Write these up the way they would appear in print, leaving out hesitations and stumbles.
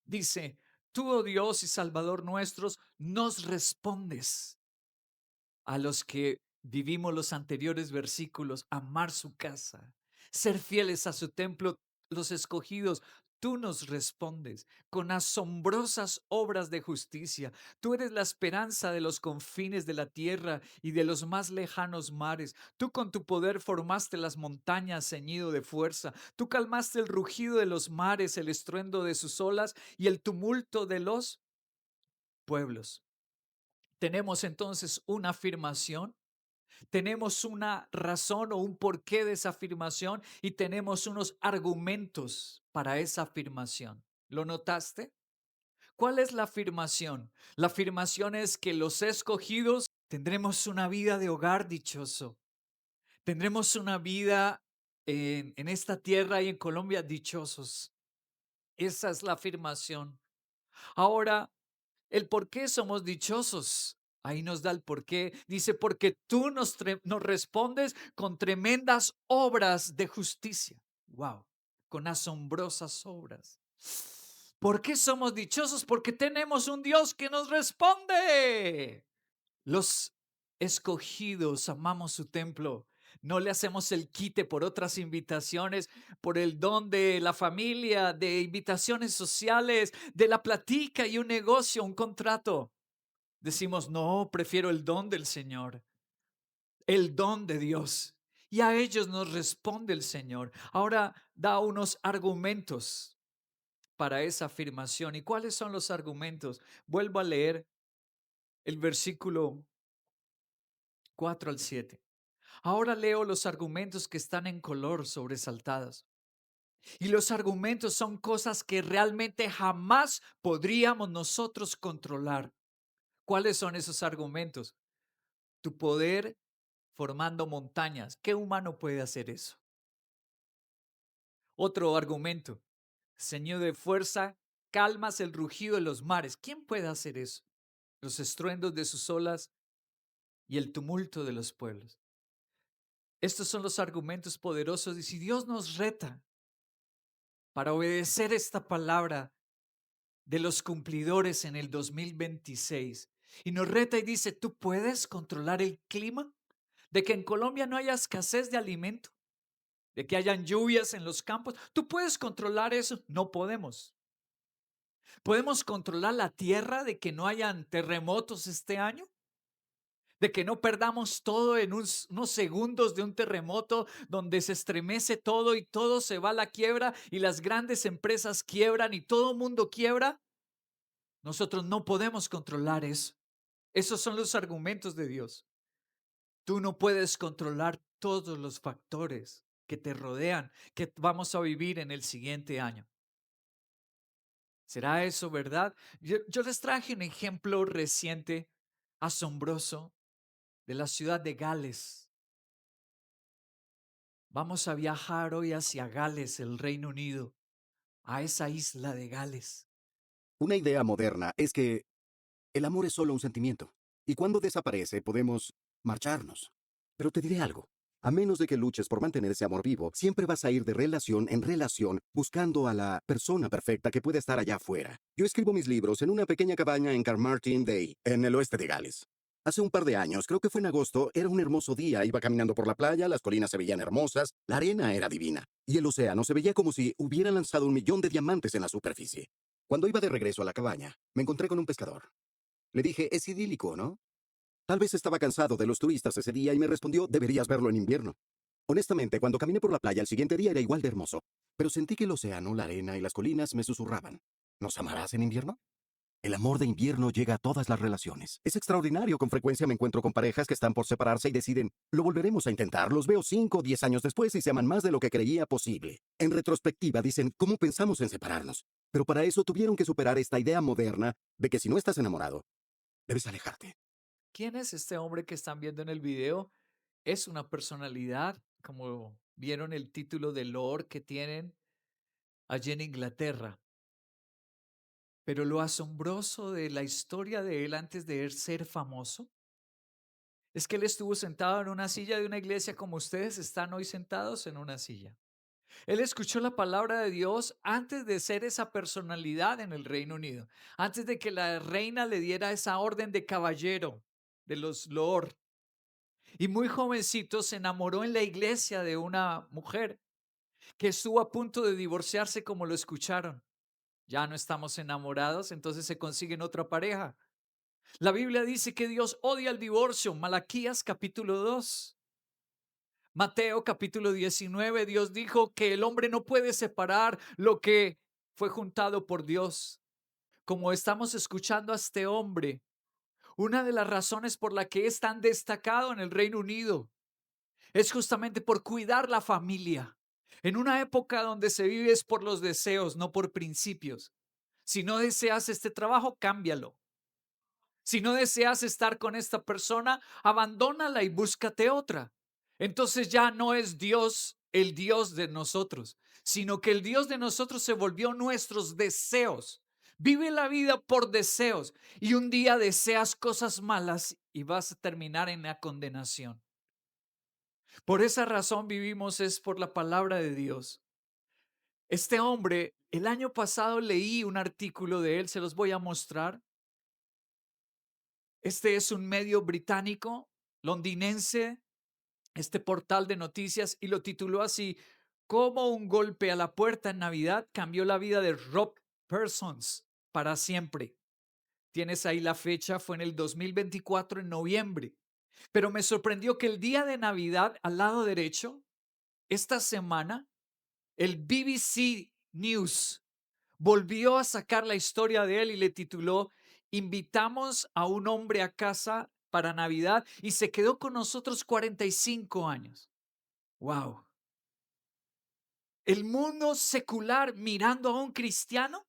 Dice, tú, oh Dios y Salvador nuestros, nos respondes a los que vivimos los anteriores versículos, amar su casa, ser fieles a su templo, los escogidos. Tú nos respondes con asombrosas obras de justicia. Tú eres la esperanza de los confines de la tierra y de los más lejanos mares. Tú con tu poder formaste las montañas ceñido de fuerza. Tú calmaste el rugido de los mares, el estruendo de sus olas y el tumulto de los pueblos. Tenemos entonces una afirmación, tenemos una razón o un porqué de esa afirmación y tenemos unos argumentos para esa afirmación. ¿Lo notaste? ¿Cuál es la afirmación? La afirmación es que los escogidos tendremos una vida de hogar dichoso. Tendremos una vida en esta tierra y en Colombia dichosos. Esa es la afirmación. Ahora, el por qué somos dichosos. Ahí nos da el por qué. Dice, porque tú nos respondes con tremendas obras de justicia. Wow, con asombrosas obras. ¿Por qué somos dichosos? Porque tenemos un Dios que nos responde. Los escogidos amamos su templo. No le hacemos el quite por otras invitaciones, por el don de la familia, de invitaciones sociales, de la platica y un negocio, un contrato. Decimos, no, prefiero el don del Señor, el don de Dios. Y a ellos nos responde el Señor. Ahora da unos argumentos para esa afirmación. ¿Y cuáles son los argumentos? Vuelvo a leer el versículo 4 al 7. Ahora leo los argumentos que están en color sobresaltadas. Y los argumentos son cosas que realmente jamás podríamos nosotros controlar. ¿Cuáles son esos argumentos? Tu poder formando montañas. ¿Qué humano puede hacer eso? Otro argumento. Señor de fuerza, calmas el rugido de los mares. ¿Quién puede hacer eso? Los estruendos de sus olas y el tumulto de los pueblos. Estos son los argumentos poderosos y si Dios nos reta para obedecer esta palabra de los cumplidores en el 2026 y nos reta y dice, ¿tú puedes controlar el clima? De que en Colombia no haya escasez de alimento, de que hayan lluvias en los campos. ¿Tú puedes controlar eso? No podemos. ¿Podemos controlar la tierra de que no hayan terremotos este año? De que no perdamos todo en unos segundos de un terremoto donde se estremece todo y todo se va a la quiebra y las grandes empresas quiebran y todo el mundo quiebra. Nosotros no podemos controlar eso. Esos son los argumentos de Dios. Tú no puedes controlar todos los factores que te rodean, que vamos a vivir en el siguiente año. ¿Será eso verdad? Yo les traje un ejemplo reciente, asombroso, de la ciudad de Gales. Vamos a viajar hoy hacia Gales, el Reino Unido, a esa isla de Gales. Una idea moderna es que el amor es solo un sentimiento, y cuando desaparece podemos marcharnos. Pero te diré algo. A menos de que luches por mantener ese amor vivo, siempre vas a ir de relación en relación buscando a la persona perfecta que puede estar allá afuera. Yo escribo mis libros en una pequeña cabaña en Carmarthen Bay, en el oeste de Gales. Hace un par de años, creo que fue en agosto, era un hermoso día, iba caminando por la playa, las colinas se veían hermosas, la arena era divina, y el océano se veía como si hubiera lanzado 1 millón de diamantes en la superficie. Cuando iba de regreso a la cabaña, me encontré con un pescador. Le dije, es idílico, ¿no? Tal vez estaba cansado de los turistas ese día y me respondió, deberías verlo en invierno. Honestamente, cuando caminé por la playa el siguiente día era igual de hermoso, pero sentí que el océano, la arena y las colinas me susurraban. ¿Nos amarás en invierno? El amor de invierno llega a todas las relaciones. Es extraordinario, con frecuencia me encuentro con parejas que están por separarse y deciden, lo volveremos a intentar, los veo 5 o 10 años después y se aman más de lo que creía posible. En retrospectiva dicen, ¿cómo pensamos en separarnos? Pero para eso tuvieron que superar esta idea moderna de que si no estás enamorado, debes alejarte. ¿Quién es este hombre que están viendo en el video? Es una personalidad, como vieron el título de Lord que tienen allí en Inglaterra. Pero lo asombroso de la historia de él antes de él ser famoso es que él estuvo sentado en una silla de una iglesia como ustedes están hoy sentados en una silla. Él escuchó la palabra de Dios antes de ser esa personalidad en el Reino Unido, antes de que la reina le diera esa orden de caballero de los lord. Y muy jovencito se enamoró en la iglesia de una mujer que estuvo a punto de divorciarse como lo escucharon. Ya no estamos enamorados, entonces se consiguen otra pareja. La Biblia dice que Dios odia el divorcio. Malaquías capítulo 2. Mateo capítulo 19, Dios dijo que el hombre no puede separar lo que fue juntado por Dios. Como estamos escuchando a este hombre, una de las razones por la que es tan destacado en el Reino Unido es justamente por cuidar la familia. En una época donde se vive es por los deseos, no por principios. Si no deseas este trabajo, cámbialo. Si no deseas estar con esta persona, abandónala y búscate otra. Entonces ya no es Dios el Dios de nosotros, sino que el Dios de nosotros se volvió nuestros deseos. Vive la vida por deseos y un día deseas cosas malas y vas a terminar en la condenación. Por esa razón vivimos es por la palabra de Dios. Este hombre, el año pasado leí un artículo de él, se los voy a mostrar. Este es un medio británico, londinense, este portal de noticias, y lo tituló así: "Cómo un golpe a la puerta en Navidad cambió la vida de Rob Persons para siempre". Tienes ahí la fecha, fue en el 2024, en noviembre. Pero me sorprendió que el día de Navidad, al lado derecho, esta semana, el BBC News volvió a sacar la historia de él y le tituló: "Invitamos a un hombre a casa para Navidad y se quedó con nosotros 45 años". ¡Wow! El mundo secular mirando a un cristiano,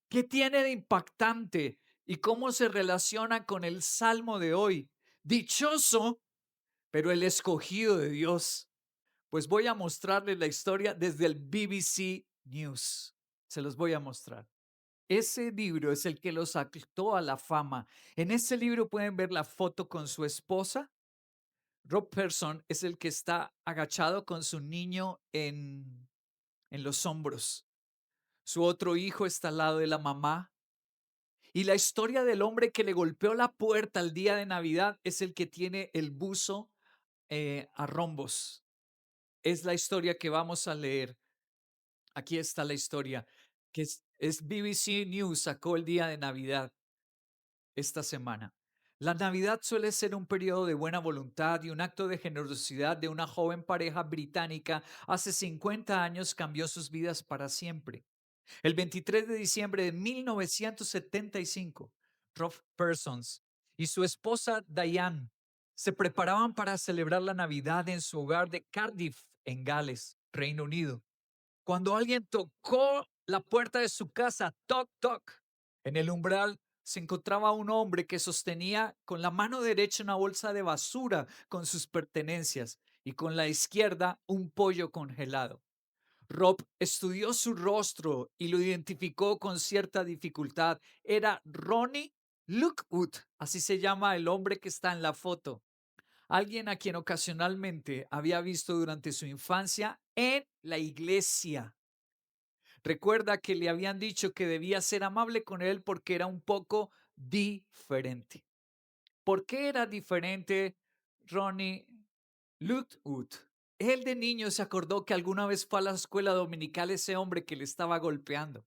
¿qué tiene de impactante y cómo se relaciona con el salmo de hoy? Dichoso, pero el escogido de Dios. Pues voy a mostrarles la historia desde el BBC News. Se los voy a mostrar. Ese libro es el que lo saltó a la fama. En ese libro pueden ver la foto con su esposa. Rob Person es el que está agachado con su niño en los hombros. Su otro hijo está al lado de la mamá. Y la historia del hombre que le golpeó la puerta el día de Navidad es el que tiene el buzo a rombos. Es la historia que vamos a leer. Aquí está la historia, que es BBC News, sacó el día de Navidad esta semana. La Navidad suele ser un periodo de buena voluntad y un acto de generosidad de una joven pareja británica. Hace 50 años cambió sus vidas para siempre. El 23 de diciembre de 1975, Rob Persons y su esposa Diane se preparaban para celebrar la Navidad en su hogar de Cardiff, en Gales, Reino Unido, cuando alguien tocó la puerta de su casa. Toc, toc. En el umbral se encontraba un hombre que sostenía con la mano derecha una bolsa de basura con sus pertenencias y con la izquierda un pollo congelado. Rob estudió su rostro y lo identificó con cierta dificultad. Era Ronnie Lookwood, así se llama el hombre que está en la foto. Alguien a quien ocasionalmente había visto durante su infancia en la iglesia. Recuerda que le habían dicho que debía ser amable con él porque era un poco diferente. ¿Por qué era diferente Ronnie Lookwood? Él de niño se acordó que alguna vez fue a la escuela dominical ese hombre que le estaba golpeando.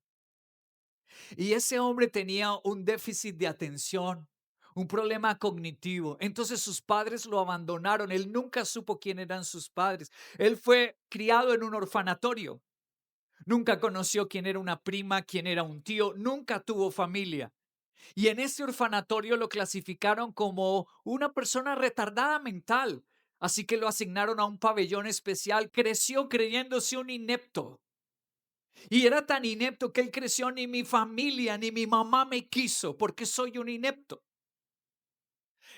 Y ese hombre tenía un déficit de atención, un problema cognitivo. Entonces sus padres lo abandonaron. Él nunca supo quién eran sus padres. Él fue criado en un orfanatorio. Nunca conoció quién era una prima, quién era un tío. Nunca tuvo familia. Y en ese orfanatorio lo clasificaron como una persona retardada mental. Así que lo asignaron a un pabellón especial. Creció creyéndose un inepto. Y era tan inepto que él creció: "Ni mi familia ni mi mamá me quiso porque soy un inepto".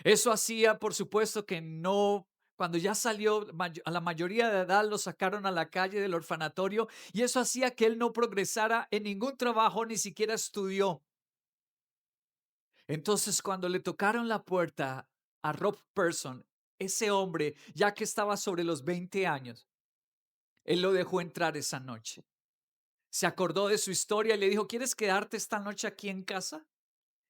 Eso hacía, por supuesto, que no, cuando ya salió a la mayoría de edad, lo sacaron a la calle del orfanatorio y eso hacía que él no progresara en ningún trabajo, ni siquiera estudió. Entonces, cuando le tocaron la puerta a Rob Person, ese hombre, ya que estaba sobre los 20 años, Él lo dejó entrar esa noche. Se acordó de su historia y le dijo, ¿quieres quedarte esta noche aquí en casa?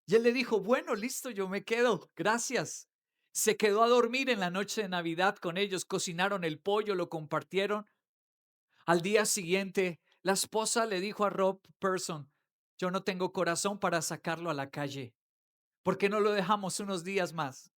Y él le dijo, bueno, listo, yo me quedo, gracias. Se quedó a dormir en la noche de Navidad con ellos, cocinaron el pollo, lo compartieron. Al día siguiente, la esposa le dijo a Rob Person, yo no tengo corazón para sacarlo a la calle. ¿Por qué no lo dejamos unos días más?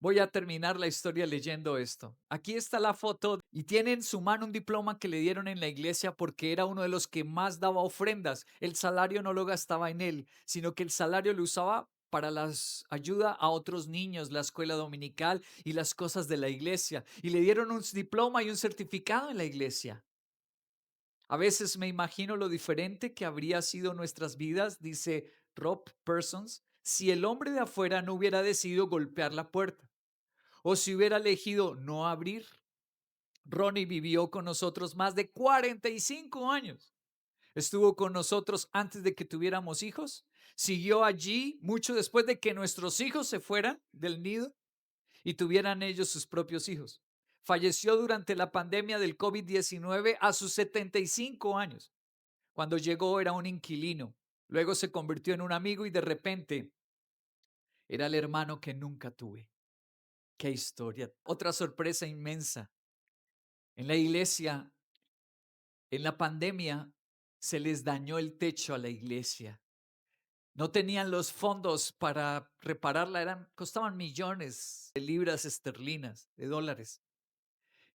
Voy a terminar la historia leyendo esto. Aquí está la foto y tiene en su mano un diploma que le dieron en la iglesia porque era uno de los que más daba ofrendas. El salario no lo gastaba en él, sino que el salario lo usaba para las ayuda a otros niños, la escuela dominical y las cosas de la iglesia. Y le dieron un diploma y un certificado en la iglesia. A veces me imagino lo diferente que habría sido nuestras vidas, dice Rob Persons, si el hombre de afuera no hubiera decidido golpear la puerta o si hubiera elegido no abrir. Ronnie vivió con nosotros más de 45 años. Estuvo con nosotros antes de que tuviéramos hijos. Siguió allí mucho después de que nuestros hijos se fueran del nido y tuvieran ellos sus propios hijos. Falleció durante la pandemia del COVID-19 a sus 75 años. Cuando llegó era un inquilino. Luego se convirtió en un amigo y de repente era el hermano que nunca tuve. Qué historia. Otra sorpresa inmensa. En la iglesia, en la pandemia, se les dañó el techo a la iglesia. No tenían los fondos para repararla, costaban millones de libras esterlinas, de dólares.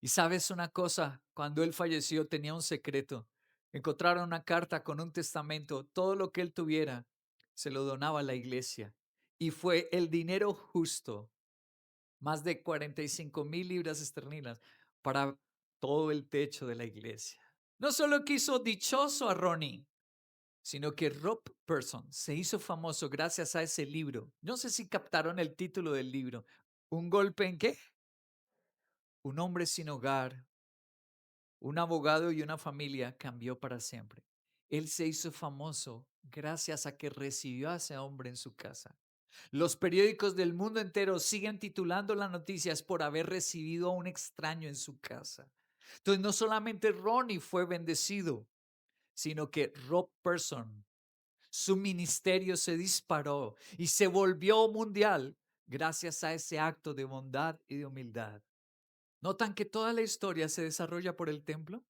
Y sabes una cosa, cuando él falleció tenía un secreto. Encontraron una carta con un testamento, todo lo que él tuviera se lo donaba a la iglesia. Y fue el dinero justo, más de 45,000 libras esterlinas, para todo el techo de la iglesia. No solo quiso dichoso a Ronnie, sino que Rob Person se hizo famoso gracias a ese libro. No sé si captaron el título del libro. ¿Un golpe en qué? Un hombre sin hogar, un abogado y una familia cambió para siempre. Él se hizo famoso gracias a que recibió a ese hombre en su casa. Los periódicos del mundo entero siguen titulando las noticias por haber recibido a un extraño en su casa. Entonces, no solamente Ronnie fue bendecido, sino que Rob Person, su ministerio se disparó y se volvió mundial gracias a ese acto de bondad y de humildad. ¿Notan que toda la historia se desarrolla por el templo?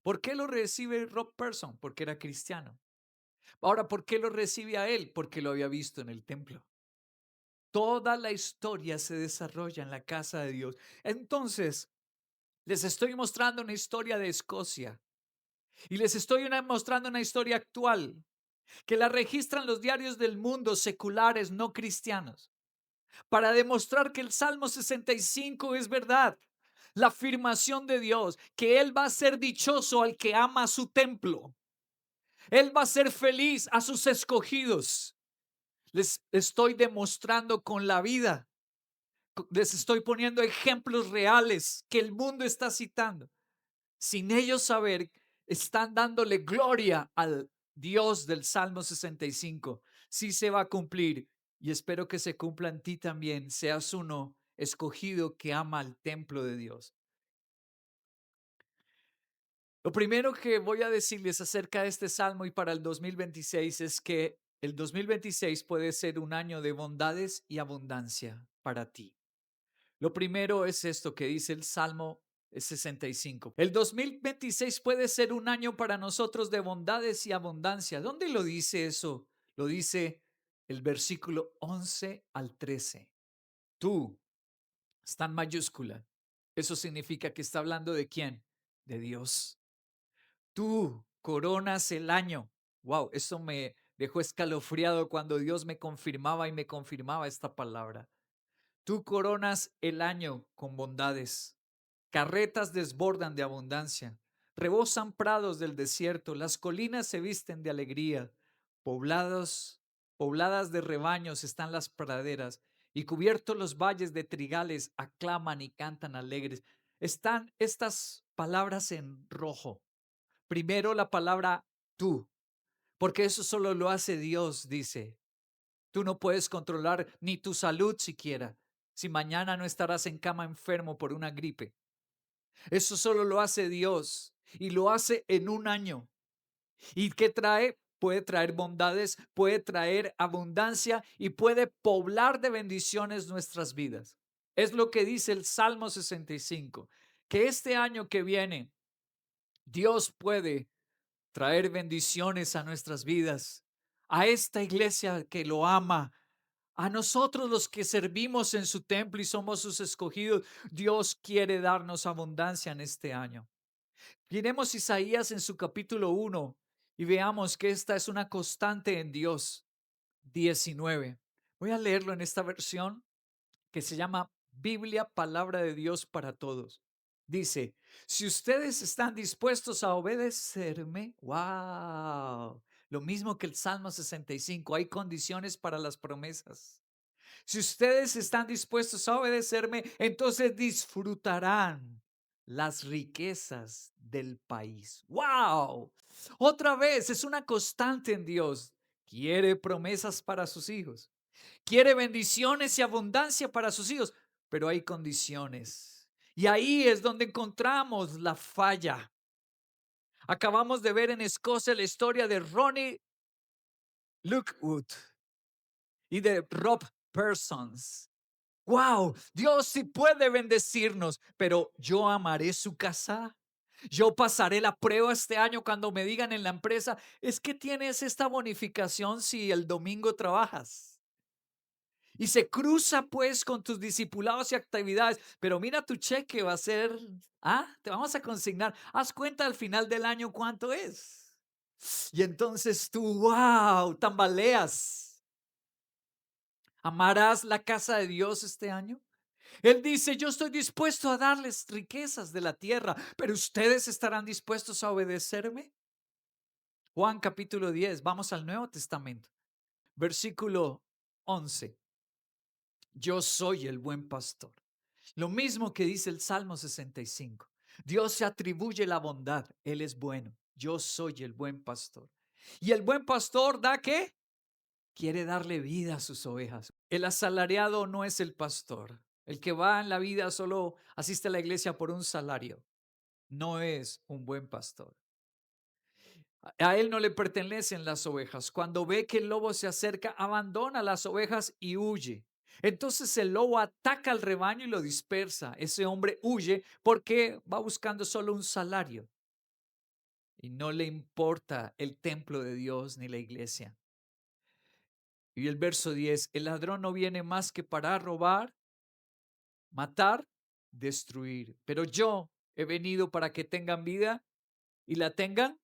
¿Por qué lo recibe Rob Person? Porque era cristiano. Ahora, ¿por qué lo recibe a él? Porque lo había visto en el templo. Toda la historia se desarrolla en la casa de Dios. Entonces, les estoy mostrando una historia de Escocia y les estoy mostrando una historia actual que la registran los diarios del mundo seculares no cristianos para demostrar que el Salmo 65 es verdad. La afirmación de Dios que Él va a ser dichoso al que ama su templo. Él va a ser feliz a sus escogidos. Les estoy demostrando con la vida. Les estoy poniendo ejemplos reales que el mundo está citando. Sin ellos saber, están dándole gloria al Dios del Salmo 65. Sí se va a cumplir y espero que se cumpla en ti también. Seas uno escogido que ama al templo de Dios. Lo primero que voy a decirles acerca de este salmo y para el 2026 es que el 2026 puede ser un año de bondades y abundancia para ti. Lo primero es esto que dice el Salmo 65. El 2026 puede ser un año para nosotros de bondades y abundancia. ¿Dónde lo dice eso? Lo dice el versículo 11 al 13. Tú, está en mayúscula. Eso significa que está hablando de quién? De Dios. Tú coronas el año. Wow, eso me dejó escalofriado cuando Dios me confirmaba y me confirmaba esta palabra. Tú coronas el año con bondades. Carretas desbordan de abundancia. Rebosan prados del desierto. Las colinas se visten de alegría. Pobladas de rebaños están las praderas y cubiertos los valles de trigales aclaman y cantan alegres. Están estas palabras en rojo. Primero la palabra tú, porque eso solo lo hace Dios, dice. Tú no puedes controlar ni tu salud siquiera, si mañana no estarás en cama enfermo por una gripe. Eso solo lo hace Dios y lo hace en un año. ¿Y qué trae? Puede traer bondades, puede traer abundancia y puede poblar de bendiciones nuestras vidas. Es lo que dice el Salmo 65, que este año que viene Dios puede traer bendiciones a nuestras vidas, a esta iglesia que lo ama, a nosotros los que servimos en su templo y somos sus escogidos. Dios quiere darnos abundancia en este año. Miremos Isaías en su capítulo 1 y veamos que esta es una constante en Dios. 19. Voy a leerlo en esta versión que se llama Biblia, Palabra de Dios para Todos. Dice, si ustedes están dispuestos a obedecerme, wow, lo mismo que el Salmo 65, hay condiciones para las promesas. Si ustedes están dispuestos a obedecerme, entonces disfrutarán las riquezas del país. ¡Wow! Otra vez, es una constante en Dios. Quiere promesas para sus hijos. Quiere bendiciones y abundancia para sus hijos, pero hay condiciones. Y ahí es donde encontramos la falla. Acabamos de ver en Escocia la historia de Ronnie Lookwood y de Rob Persons. Wow, Dios sí puede bendecirnos, pero yo amaré su casa. Yo pasaré la prueba este año cuando me digan en la empresa, es que tienes esta bonificación si el domingo trabajas. Y se cruza pues con tus discipulados y actividades, pero mira tu cheque va a ser, te vamos a consignar, haz cuenta al final del año cuánto es. Y entonces tú, wow, tambaleas. ¿Amarás la casa de Dios este año? Él dice, yo estoy dispuesto a darles riquezas de la tierra, pero ustedes estarán dispuestos a obedecerme. Juan capítulo 10, vamos al Nuevo Testamento, versículo 11. Yo soy el buen pastor. Lo mismo que dice el Salmo 65. Dios se atribuye la bondad. Él es bueno. Yo soy el buen pastor. ¿Y el buen pastor da qué? Quiere darle vida a sus ovejas. El asalariado no es el pastor. El que va en la vida solo asiste a la iglesia por un salario. No es un buen pastor. A él no le pertenecen las ovejas. Cuando ve que el lobo se acerca, abandona las ovejas y huye. Entonces el lobo ataca al rebaño y lo dispersa. Ese hombre huye porque va buscando solo un salario y no le importa el templo de Dios ni la iglesia. Y el verso 10, el ladrón no viene más que para robar, matar, destruir. Pero yo he venido para que tengan vida y la tengan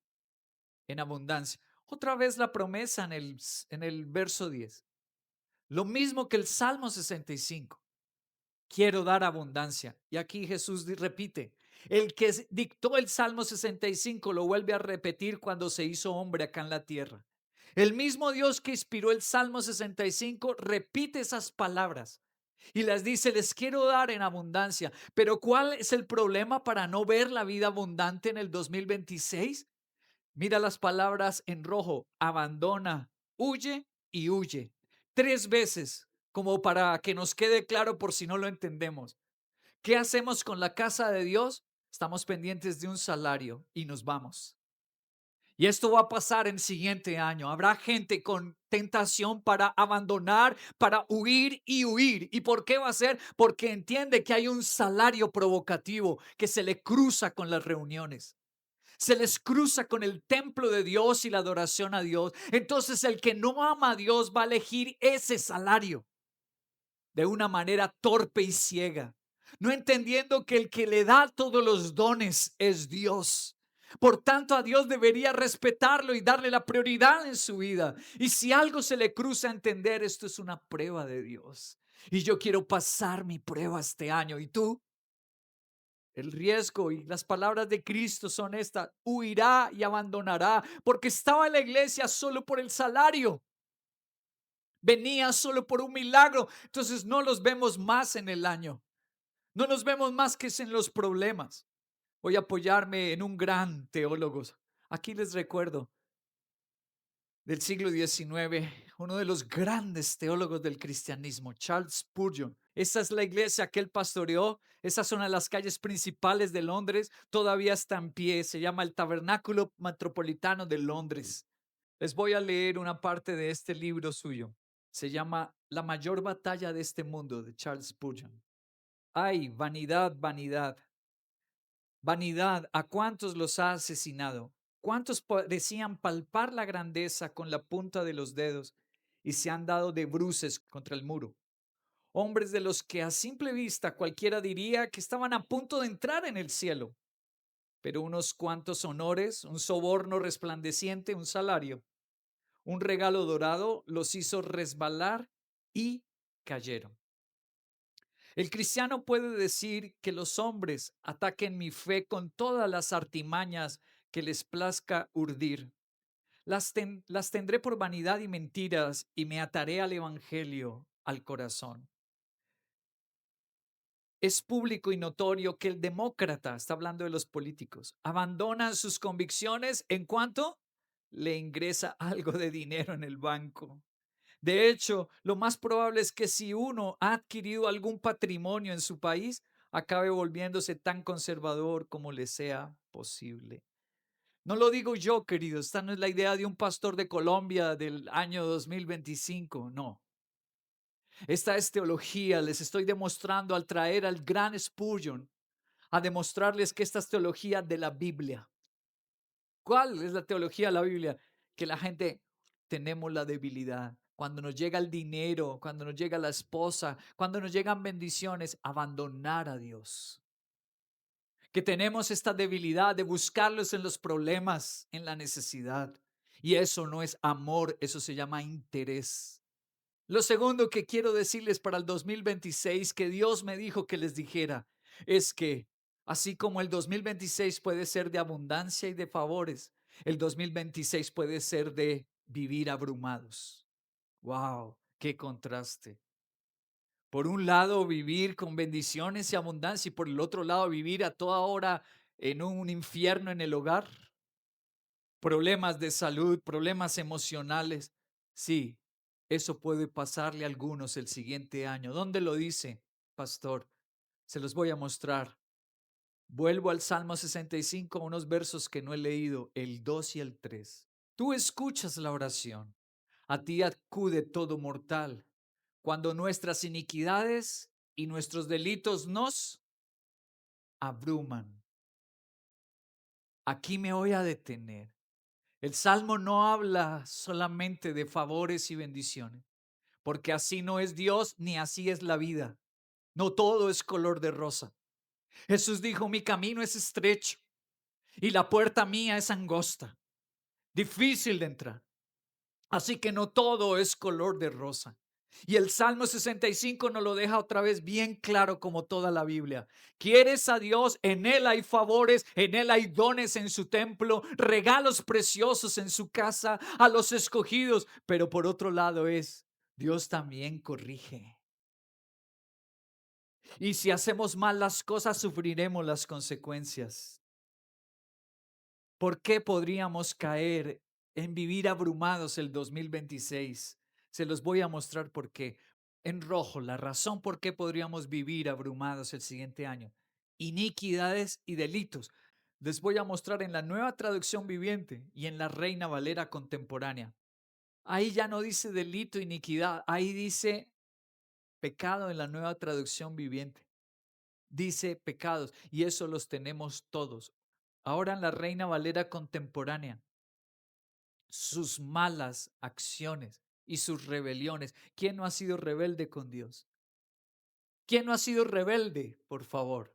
en abundancia. Otra vez la promesa en el verso 10. Lo mismo que el Salmo 65. Quiero dar abundancia. Y aquí Jesús repite, el que dictó el Salmo 65 lo vuelve a repetir cuando se hizo hombre acá en la tierra. El mismo Dios que inspiró el Salmo 65 repite esas palabras y las dice, les quiero dar en abundancia. Pero ¿cuál es el problema para no ver la vida abundante en el 2026? Mira las palabras en rojo, abandona, huye y huye. 3 veces, como para que nos quede claro por si no lo entendemos. ¿Qué hacemos con la casa de Dios? Estamos pendientes de un salario y nos vamos. Y esto va a pasar en el siguiente año. Habrá gente con tentación para abandonar, para huir y huir. ¿Y por qué va a ser? Porque entiende que hay un salario provocativo que se le cruza con las reuniones. Se les cruza con el templo de Dios y la adoración a Dios. Entonces el que no ama a Dios va a elegir ese salario de una manera torpe y ciega, no entendiendo que el que le da todos los dones es Dios. Por tanto, a Dios debería respetarlo y darle la prioridad en su vida. Y si algo se le cruza a entender, esto es una prueba de Dios. Y yo quiero pasar mi prueba este año. ¿Y tú? El riesgo y las palabras de Cristo son estas: huirá y abandonará, porque estaba en la iglesia solo por el salario, venía solo por un milagro. Entonces no los vemos más en el año, no nos vemos más que en los problemas. Voy a apoyarme en un gran teólogo. Aquí les recuerdo del siglo XIX, uno de los grandes teólogos del cristianismo, Charles Spurgeon. Esa es la iglesia que él pastoreó. Esa es una de las calles principales de Londres. Todavía está en pie. Se llama el Tabernáculo Metropolitano de Londres. Les voy a leer una parte de este libro suyo. Se llama La mayor batalla de este mundo, de Charles Spurgeon. Ay, vanidad, vanidad. Vanidad, ¿a cuántos los ha asesinado? ¿Cuántos decían palpar la grandeza con la punta de los dedos y se han dado de bruces contra el muro? Hombres de los que a simple vista cualquiera diría que estaban a punto de entrar en el cielo, pero unos cuantos honores, un soborno resplandeciente, un salario, un regalo dorado los hizo resbalar y cayeron. El cristiano puede decir que los hombres ataquen mi fe con todas las artimañas que les plazca urdir. Las tendré por vanidad y mentiras y me ataré al evangelio, al corazón. Es público y notorio que el demócrata, está hablando de los políticos, abandonan sus convicciones en cuanto le ingresa algo de dinero en el banco. De hecho, lo más probable es que si uno ha adquirido algún patrimonio en su país, acabe volviéndose tan conservador como le sea posible. No lo digo yo, querido, esta no es la idea de un pastor de Colombia del año 2025, no. Esta es teología, les estoy demostrando al traer al gran Spurgeon a demostrarles que esta es teología de la Biblia. ¿Cuál es la teología de la Biblia? Que la gente tenemos la debilidad. Cuando nos llega el dinero, cuando nos llega la esposa, cuando nos llegan bendiciones, abandonar a Dios. Que tenemos esta debilidad de buscarlos en los problemas, en la necesidad. Y eso no es amor, eso se llama interés. Lo segundo que quiero decirles para el 2026 que Dios me dijo que les dijera es que así como el 2026 puede ser de abundancia y de favores, el 2026 puede ser de vivir abrumados. ¡Wow! ¡Qué contraste! Por un lado, vivir con bendiciones y abundancia y por el otro lado, vivir a toda hora en un infierno en el hogar. Problemas de salud, problemas emocionales. Sí, eso puede pasarle a algunos el siguiente año. ¿Dónde lo dice, pastor? Se los voy a mostrar. Vuelvo al Salmo 65, unos versos que no he leído, el 2 y el 3. Tú escuchas la oración. A ti acude todo mortal. Cuando nuestras iniquidades y nuestros delitos nos abruman. Aquí me voy a detener. El Salmo no habla solamente de favores y bendiciones, porque así no es Dios ni así es la vida. No todo es color de rosa. Jesús dijo, mi camino es estrecho y la puerta mía es angosta, difícil de entrar. Así que no todo es color de rosa. Y el Salmo 65 nos lo deja otra vez bien claro como toda la Biblia. ¿Quieres a Dios? En Él hay favores, en Él hay dones en su templo, regalos preciosos en su casa, a los escogidos. Pero por otro lado Dios también corrige. Y si hacemos mal las cosas, sufriremos las consecuencias. ¿Por qué podríamos caer en vivir abrumados el 2026? Se los voy a mostrar por qué. En rojo, la razón por qué podríamos vivir abrumados el siguiente año. Iniquidades y delitos. Les voy a mostrar en la Nueva Traducción Viviente y en la Reina Valera contemporánea. Ahí ya no dice delito, iniquidad, ahí dice pecado en la Nueva Traducción Viviente. Dice pecados y eso los tenemos todos. Ahora en la Reina Valera contemporánea, sus malas acciones y sus rebeliones. ¿Quién no ha sido rebelde con Dios? ¿Quién no ha sido rebelde? Por favor.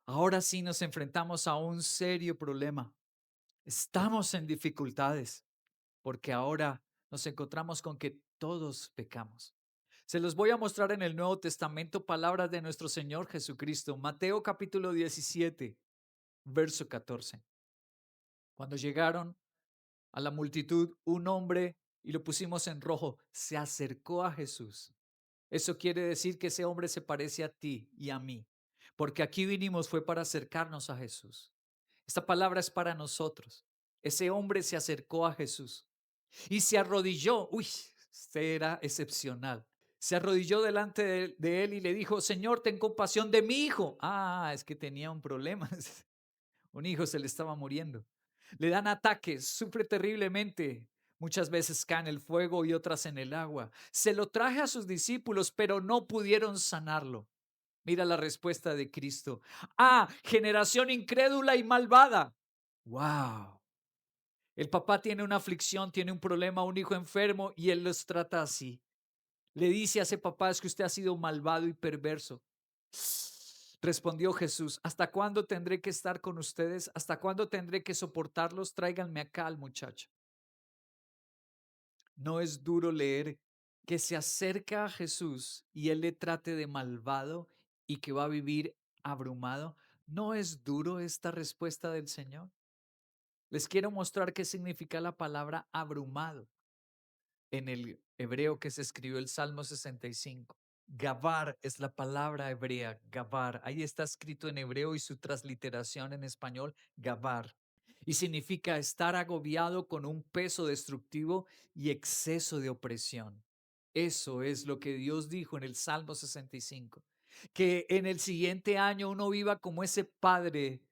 Ahora sí nos enfrentamos a un serio problema. Estamos en dificultades porque ahora nos encontramos con que todos pecamos. Se los voy a mostrar en el Nuevo Testamento palabras de nuestro Señor Jesucristo. Mateo capítulo 17, verso 14. Cuando llegaron a la multitud, un hombre, y lo pusimos en rojo, se acercó a Jesús. Eso quiere decir que ese hombre se parece a ti y a mí, porque aquí vinimos fue para acercarnos a Jesús. Esta palabra es para nosotros. Ese hombre se acercó a Jesús y se arrodilló. Uy, este era excepcional. Se arrodilló delante de él y le dijo, Señor, ten compasión de mi hijo. Ah, es que tenía un problema. Un hijo se le estaba muriendo. Le dan ataques, sufre terriblemente. Muchas veces cae en el fuego y otras en el agua. Se lo traje a sus discípulos, pero no pudieron sanarlo. Mira la respuesta de Cristo. Ah, generación incrédula y malvada. Wow. El papá tiene una aflicción, tiene un problema, un hijo enfermo y él los trata así. Le dice a ese papá, es que usted ha sido malvado y perverso. Respondió Jesús, ¿hasta cuándo tendré que estar con ustedes? ¿Hasta cuándo tendré que soportarlos? Tráiganme acá al muchacho. No es duro leer que se acerca a Jesús y él le trate de malvado y que va a vivir abrumado. ¿No es duro esta respuesta del Señor? Les quiero mostrar qué significa la palabra abrumado en el hebreo que se escribió el Salmo 65. Gabar es la palabra hebrea, gabar. Ahí está escrito en hebreo y su transliteración en español, gabar. Y significa estar agobiado con un peso destructivo y exceso de opresión. Eso es lo que Dios dijo en el Salmo 65. Que en el siguiente año uno viva como ese padre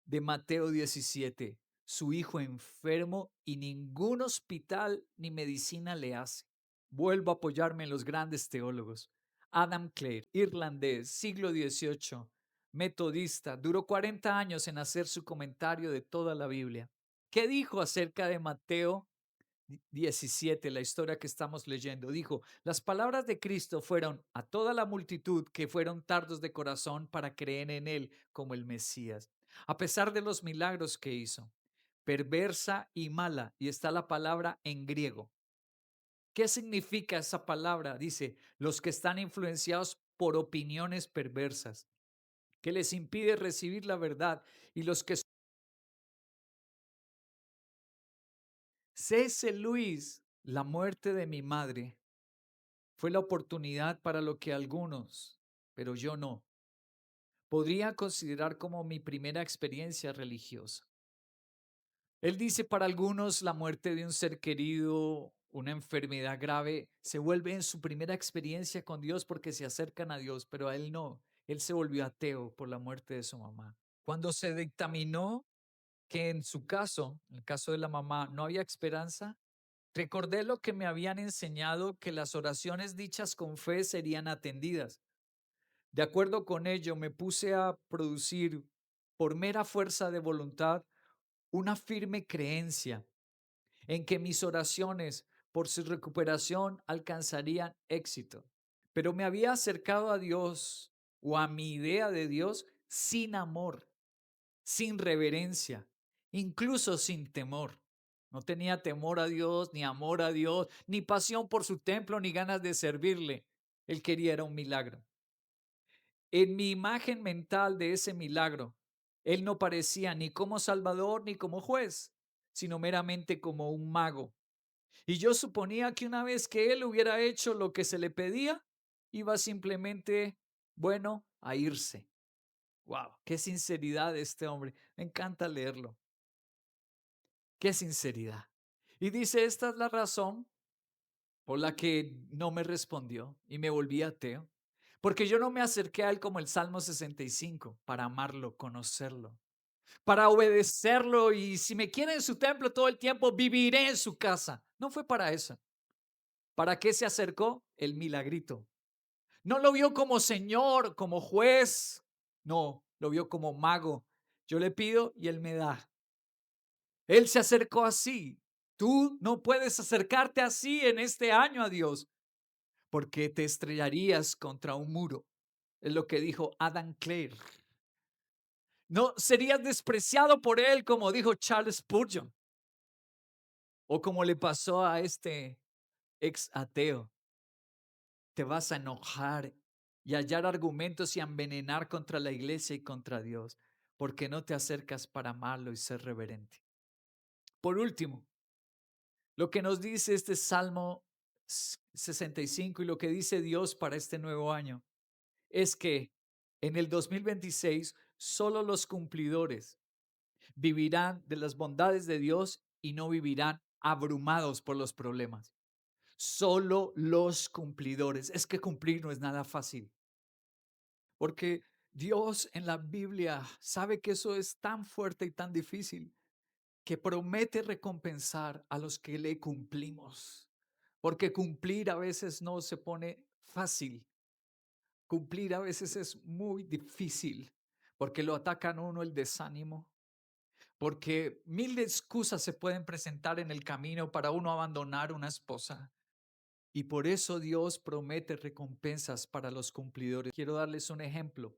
de Mateo 17, su hijo enfermo y ningún hospital ni medicina le hace. Vuelvo a apoyarme en los grandes teólogos. Adam Clare, irlandés, siglo XVIII, metodista, duró 40 años en hacer su comentario de toda la Biblia. ¿Qué dijo acerca de Mateo 17, la historia que estamos leyendo? Dijo, las palabras de Cristo fueron a toda la multitud que fueron tardos de corazón para creer en él como el Mesías, a pesar de los milagros que hizo. Perversa y mala, y está la palabra en griego. ¿Qué significa esa palabra? Dice, los que están influenciados por opiniones perversas, que les impide recibir la verdad, y los que... C.S. Lewis, la muerte de mi madre fue la oportunidad para lo que algunos, pero yo no, podría considerar como mi primera experiencia religiosa. Él dice, para algunos la muerte de un ser querido, una enfermedad grave, se vuelve en su primera experiencia con Dios porque se acercan a Dios, pero a él no. Él se volvió ateo por la muerte de su mamá. Cuando se dictaminó que en su caso, en el caso de la mamá, no había esperanza, recordé lo que me habían enseñado, que las oraciones dichas con fe serían atendidas. De acuerdo con ello, me puse a producir por mera fuerza de voluntad una firme creencia en que mis oraciones por su recuperación alcanzarían éxito. Pero me había acercado a Dios o a mi idea de Dios sin amor, sin reverencia, incluso sin temor. No tenía temor a Dios, ni amor a Dios, ni pasión por su templo, ni ganas de servirle. Él quería era un milagro. En mi imagen mental de ese milagro, él no parecía ni como Salvador ni como juez, sino meramente como un mago. Y yo suponía que una vez que él hubiera hecho lo que se le pedía, iba simplemente, bueno, a irse. Wow, qué sinceridad de este hombre. Me encanta leerlo. Qué sinceridad. Y dice, esta es la razón por la que no me respondió y me volví ateo. Porque yo no me acerqué a él como el Salmo 65 para amarlo, conocerlo, para obedecerlo y si me quiere en su templo todo el tiempo, viviré en su casa. No fue para eso. ¿Para qué se acercó? El milagrito. No lo vio como señor, como juez. No, lo vio como mago. Yo le pido y él me da. Él se acercó así. Tú no puedes acercarte así en este año a Dios porque te estrellarías contra un muro. Es lo que dijo Adam Clare. No serías despreciado por él, como dijo Charles Spurgeon, o como le pasó a este ex ateo. Te vas a enojar y hallar argumentos y envenenar contra la iglesia y contra Dios, porque no te acercas para amarlo y ser reverente. Por último, lo que nos dice este Salmo 65 y lo que dice Dios para este nuevo año es que en el 2026 solo los cumplidores vivirán de las bondades de Dios y no vivirán abrumados por los problemas. Solo los cumplidores. Es que cumplir no es nada fácil, porque Dios en la Biblia sabe que eso es tan fuerte y tan difícil que promete recompensar a los que le cumplimos. Porque cumplir a veces no se pone fácil. Cumplir a veces es muy difícil porque lo atacan a uno el desánimo, porque mil excusas se pueden presentar en el camino para uno abandonar una esposa. Y por eso Dios promete recompensas para los cumplidores. Quiero darles un ejemplo.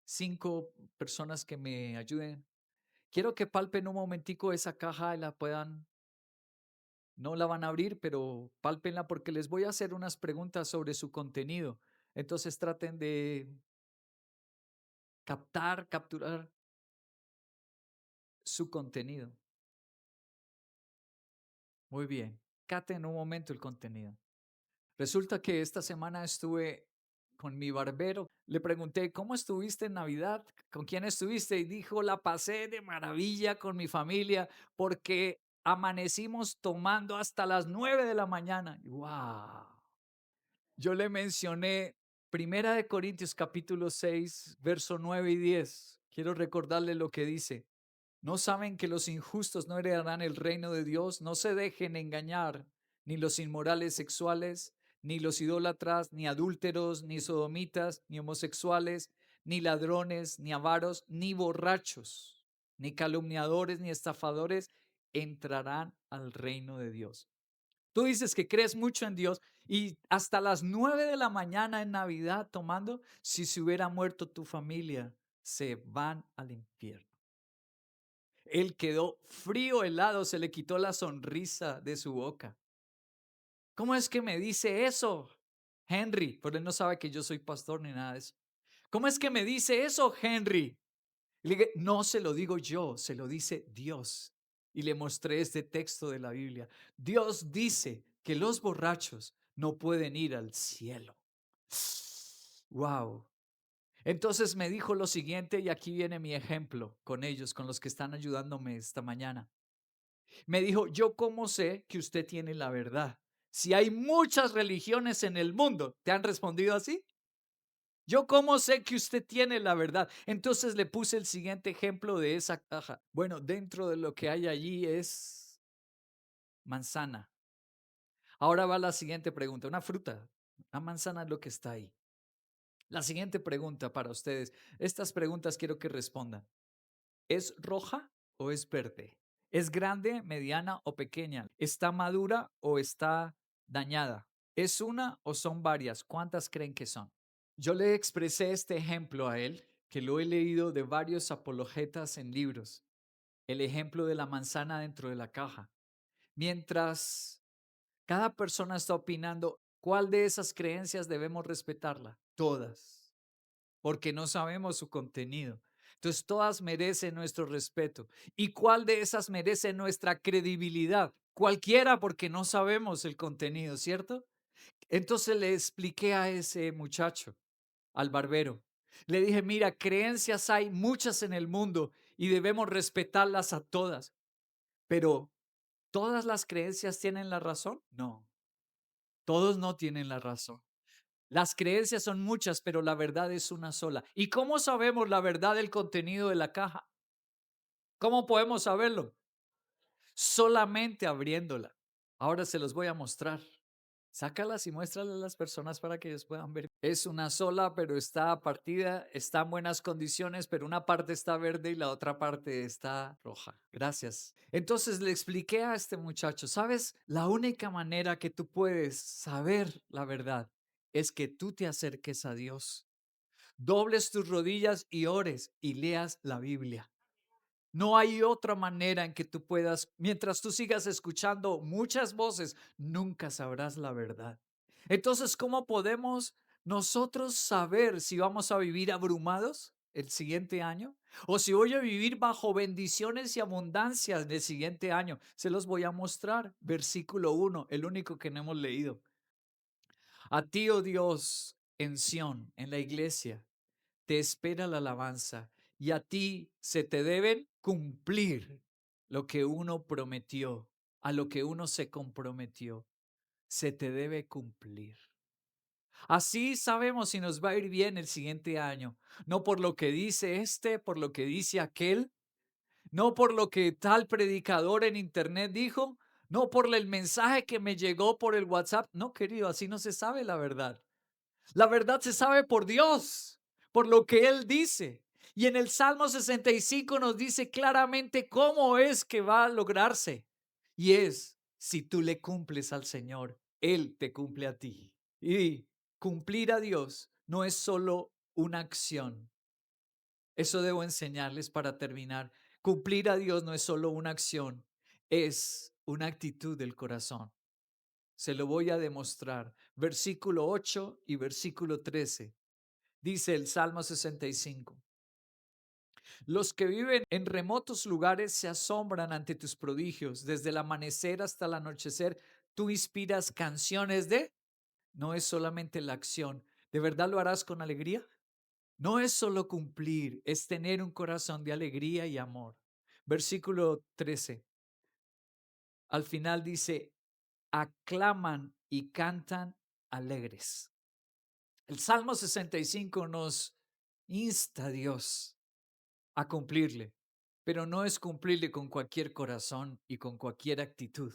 5 personas que me ayuden. Quiero que palpen un momentico esa caja y la puedan, no la van a abrir, pero pálpenla porque les voy a hacer unas preguntas sobre su contenido. Entonces traten de capturar su contenido. Muy bien. Caten un momento el contenido. Resulta que esta semana estuve con mi barbero. Le pregunté, ¿cómo estuviste en Navidad? ¿Con quién estuviste? Y dijo, la pasé de maravilla con mi familia porque amanecimos tomando hasta las 9 de la mañana. ¡Wow! Yo le mencioné Primera de Corintios capítulo 6, verso 9 y 10. Quiero recordarle lo que dice. ¿No saben que los injustos no heredarán el reino de Dios? No se dejen engañar, ni los inmorales sexuales, ni los idólatras, ni adúlteros, ni sodomitas, ni homosexuales, ni ladrones, ni avaros, ni borrachos, ni calumniadores, ni estafadores entrarán al reino de Dios. Tú dices que crees mucho en Dios y hasta las 9 de la mañana en Navidad tomando, si se hubiera muerto tu familia, se van al infierno. Él quedó frío, helado, se le quitó la sonrisa de su boca. ¿Cómo es que me dice eso, Henry? Pero él no sabe que yo soy pastor ni nada de eso. ¿Cómo es que me dice eso, Henry? Y le dije, no se lo digo yo, se lo dice Dios. Y le mostré este texto de la Biblia. Dios dice que los borrachos no pueden ir al cielo. Wow. Entonces me dijo lo siguiente, y aquí viene mi ejemplo con ellos, con los que están ayudándome esta mañana. Me dijo, yo cómo sé que usted tiene la verdad. Si hay muchas religiones en el mundo, ¿te han respondido así? Yo cómo sé que usted tiene la verdad. Entonces le puse el siguiente ejemplo de esa caja. Bueno, dentro de lo que hay allí es manzana. Ahora va la siguiente pregunta, una fruta. La manzana es lo que está ahí. La siguiente pregunta para ustedes. Estas preguntas quiero que respondan. ¿Es roja o es verde? ¿Es grande, mediana o pequeña? ¿Está madura o está dañada? ¿Es una o son varias? ¿Cuántas creen que son? Yo le expresé este ejemplo a él, que lo he leído de varios apologetas en libros. El ejemplo de la manzana dentro de la caja. Mientras cada persona está opinando, ¿cuál de esas creencias debemos respetarla? Todas, porque no sabemos su contenido. Entonces, todas merecen nuestro respeto. ¿Y cuál de esas merece nuestra credibilidad? Cualquiera, porque no sabemos el contenido, ¿cierto? Entonces le expliqué a ese muchacho, al barbero. Le dije, mira, creencias hay muchas en el mundo y debemos respetarlas a todas, pero ¿todas las creencias tienen la razón? No, todos no tienen la razón. Las creencias son muchas, pero la verdad es una sola. ¿Y cómo sabemos la verdad del contenido de la caja? ¿Cómo podemos saberlo? Solamente abriéndola. Ahora se los voy a mostrar. Sácalas y muéstralas a las personas para que ellos puedan ver. Es una sola, pero está partida, está en buenas condiciones, pero una parte está verde y la otra parte está roja. Gracias. Entonces le expliqué a este muchacho, ¿sabes? La única manera que tú puedes saber la verdad es que tú te acerques a Dios, dobles tus rodillas y ores y leas la Biblia. No hay otra manera en que tú puedas, mientras tú sigas escuchando muchas voces, nunca sabrás la verdad. Entonces, ¿cómo podemos nosotros saber si vamos a vivir abrumados el siguiente año o si voy a vivir bajo bendiciones y abundancias del siguiente año? Se los voy a mostrar. Versículo 1, el único que no hemos leído. A ti, oh Dios, en Sión, en la iglesia, te espera la alabanza y a ti se te deben cumplir lo que uno prometió. a lo que uno se comprometió, se te debe cumplir. Así sabemos si nos va a ir bien el siguiente año, no por lo que dice este, por lo que dice aquel, no por lo que tal predicador en internet dijo, no por el mensaje que me llegó por el WhatsApp. No, querido, así no se sabe la verdad. La verdad se sabe por Dios, por lo que Él dice. Y en el Salmo 65 nos dice claramente cómo es que va a lograrse. Y es, si tú le cumples al Señor, Él te cumple a ti. Y cumplir a Dios no es solo una acción. Eso debo enseñarles para terminar. Cumplir a Dios no es solo una acción, es una actitud del corazón. Se lo voy a demostrar. Versículo 8 y versículo 13. Dice el Salmo 65. Los que viven en remotos lugares se asombran ante tus prodigios. Desde el amanecer hasta el anochecer, tú inspiras canciones de... No es solamente la acción. ¿De verdad lo harás con alegría? No es solo cumplir, es tener un corazón de alegría y amor. Versículo 13. Al final dice, aclaman y cantan alegres. El Salmo 65 nos insta a Dios a cumplirle, pero no es cumplirle con cualquier corazón y con cualquier actitud.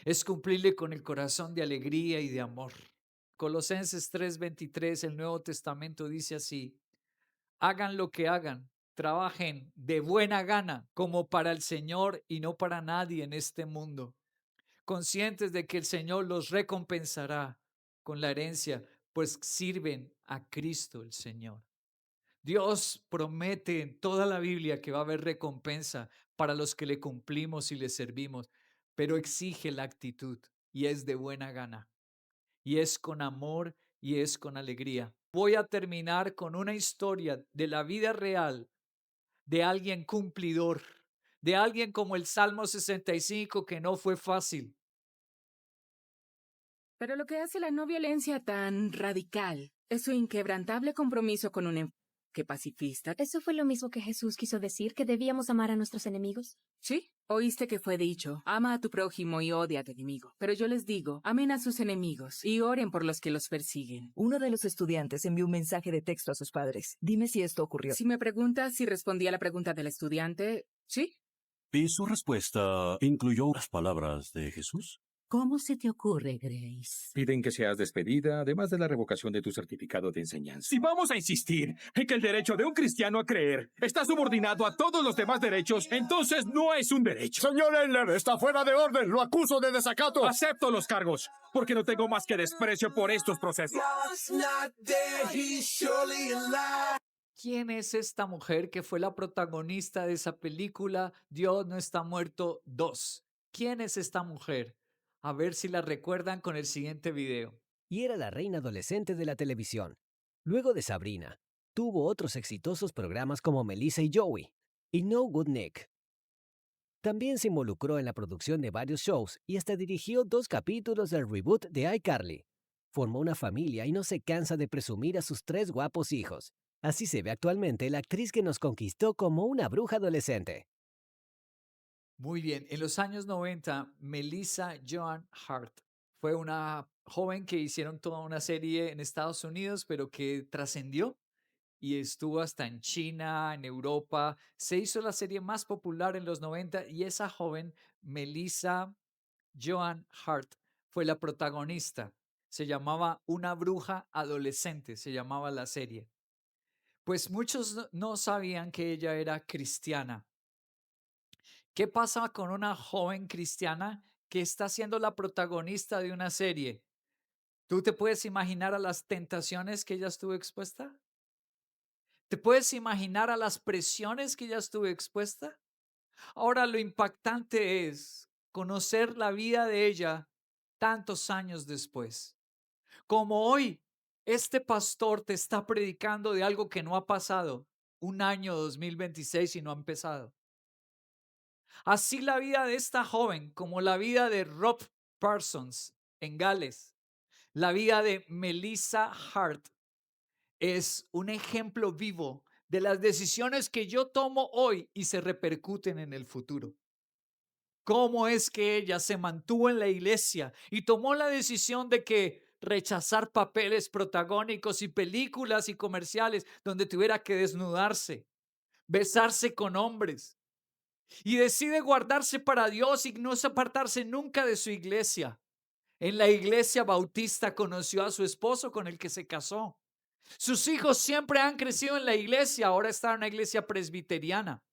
Es cumplirle con el corazón de alegría y de amor. Colosenses 3:23, el Nuevo Testamento dice así, hagan lo que hagan, trabajen de buena gana como para el Señor y no para nadie en este mundo, conscientes de que el Señor los recompensará con la herencia, pues sirven a Cristo el Señor. Dios promete en toda la Biblia que va a haber recompensa para los que le cumplimos y le servimos, pero exige la actitud y es de buena gana, y es con amor y es con alegría. Voy a terminar con una historia de la vida real de alguien cumplidor, de alguien como el Salmo 65 que no fue fácil. Pero lo que hace la no violencia tan radical es su inquebrantable compromiso con un enfoque pacifista. ¿Eso fue lo mismo que Jesús quiso decir, que debíamos amar a nuestros enemigos? Sí, oíste que fue dicho, ama a tu prójimo y odia a tu enemigo. Pero yo les digo, amen a sus enemigos y oren por los que los persiguen. Uno de los estudiantes envió un mensaje de texto a sus padres. Dime si esto ocurrió. Si me preguntas si respondí a la pregunta del estudiante, sí. ¿Y su respuesta incluyó las palabras de Jesús? ¿Cómo se te ocurre, Grace? Piden que seas despedida, además de la revocación de tu certificado de enseñanza. Si vamos a insistir en que el derecho de un cristiano a creer está subordinado a todos los demás derechos, entonces no es un derecho. Señor Eller, está fuera de orden. Lo acuso de desacato. Acepto los cargos, porque no tengo más que desprecio por estos procesos. ¿Quién es esta mujer que fue la protagonista de esa película Dios no está muerto 2? ¿Quién es esta mujer? A ver si la recuerdan con el siguiente video. Y era la reina adolescente de la televisión. Luego de Sabrina, tuvo otros exitosos programas como Melissa y Joey y No Good Nick. También se involucró en la producción de varios shows y hasta dirigió 2 capítulos del reboot de iCarly. Formó una familia y no se cansa de presumir a sus 3 guapos hijos. Así se ve actualmente la actriz que nos conquistó como una bruja adolescente. Muy bien, en los años 90, Melissa Joan Hart fue una joven que hicieron toda una serie en Estados Unidos, pero que trascendió y estuvo hasta en China, en Europa. Se hizo la serie más popular en los 90 y esa joven, Melissa Joan Hart, fue la protagonista. Se llamaba Una bruja adolescente, se llamaba la serie. Pues muchos no sabían que ella era cristiana. ¿Qué pasa con una joven cristiana que está siendo la protagonista de una serie? ¿Tú te puedes imaginar a las tentaciones que ella estuvo expuesta? ¿Te puedes imaginar a las presiones que ella estuvo expuesta? Ahora lo impactante es conocer la vida de ella tantos años después. Como hoy, este pastor te está predicando de algo que no ha pasado. Un año 2026 y no ha empezado. Así la vida de esta joven como la vida de Rob Parsons en Gales, la vida de Melissa Hart es un ejemplo vivo de las decisiones que yo tomo hoy y se repercuten en el futuro. cómo es que ella se mantuvo en la iglesia y tomó la decisión de que rechazar papeles protagónicos y películas y comerciales donde tuviera que desnudarse, besarse con hombres, y decide guardarse para Dios y no apartarse nunca de su iglesia. En la iglesia bautista conoció a su esposo con el que se casó. Sus hijos siempre han crecido en la iglesia, ahora está en una iglesia presbiteriana.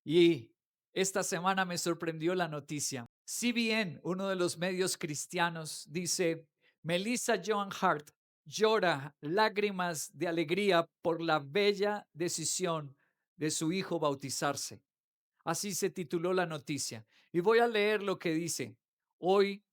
Y esta semana me sorprendió la noticia. CBN, uno de los medios cristianos, dice: Melissa Joan Hart llora lágrimas de alegría por la bella decisión de su hijo bautizarse. Así se tituló la noticia. Y voy a leer lo que dice. Hoy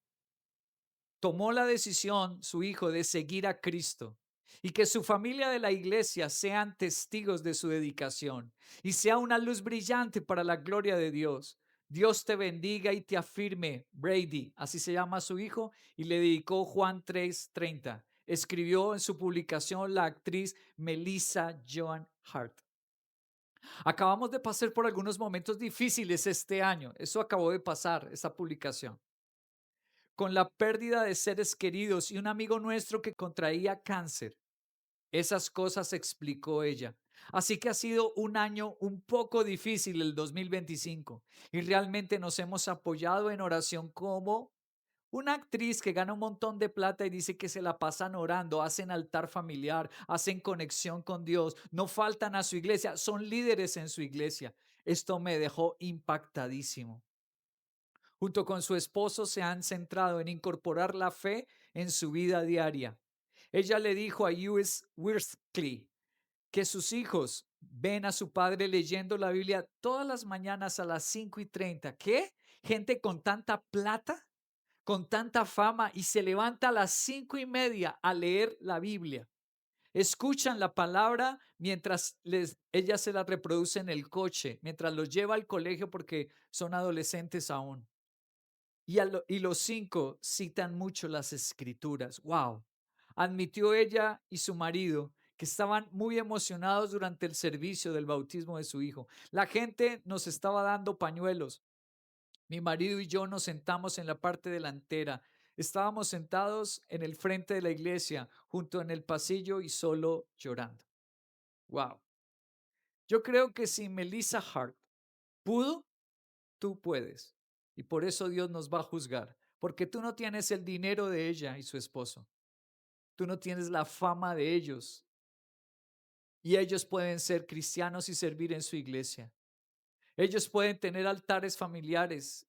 tomó la decisión su hijo de seguir a Cristo y que su familia de la iglesia sean testigos de su dedicación y sea una luz brillante para la gloria de Dios. Dios te bendiga y te afirme, Brady, así se llama su hijo, y le dedicó Juan 3:30. Escribió en su publicación la actriz Melissa Joan Hart. Acabamos de pasar por algunos momentos difíciles este año. Eso acabó de pasar, esa publicación. Con la pérdida de seres queridos y un amigo nuestro que contraía cáncer. Esas cosas explicó ella. Así que ha sido un año un poco difícil el 2025 y realmente nos hemos apoyado en oración como una actriz que gana un montón de plata y dice que se la pasan orando, hacen altar familiar, hacen conexión con Dios, no faltan a su iglesia, son líderes en su iglesia. Esto me dejó impactadísimo. Junto con su esposo se han centrado en incorporar la fe en su vida diaria. Ella le dijo a U.S. Worsley que sus hijos ven a su padre leyendo la Biblia todas las mañanas a las 5:30. ¿Qué? ¿Gente con tanta plata? ¿Con tanta fama? Y se levanta a las 5:30 a leer la Biblia. Escuchan la palabra mientras ella se la reproduce en el coche, mientras los lleva al colegio porque son adolescentes aún. Y los 5 citan mucho las escrituras. ¡Wow! Admitió ella y su marido que estaban muy emocionados durante el servicio del bautismo de su hijo. La gente nos estaba dando pañuelos. Mi marido y yo nos sentamos en la parte delantera. Estábamos sentados en el frente de la iglesia, junto en el pasillo y solo llorando. ¡Wow! Yo creo que si Melissa Hart pudo, tú puedes. Y por eso Dios nos va a juzgar. Porque tú no tienes el dinero de ella y su esposo. Tú no tienes la fama de ellos. Y ellos pueden ser cristianos y servir en su iglesia. Ellos pueden tener altares familiares.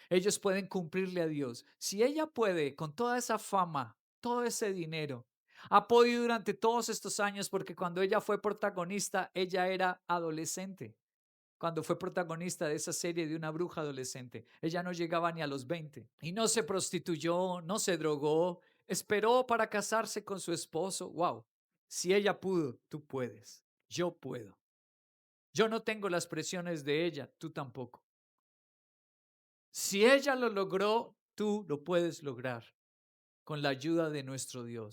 Ellos pueden cumplirle a Dios. Si ella puede, con toda esa fama, todo ese dinero, ha podido durante todos estos años, porque cuando ella fue protagonista, ella era adolescente. Cuando fue protagonista de esa serie de una bruja adolescente. Ella no llegaba ni a los 20. Y no se prostituyó, no se drogó, esperó para casarse con su esposo. ¡Wow! Si ella pudo, tú puedes. Yo puedo. Yo no tengo las presiones de ella, tú tampoco. Si ella lo logró, tú lo puedes lograr con la ayuda de nuestro Dios.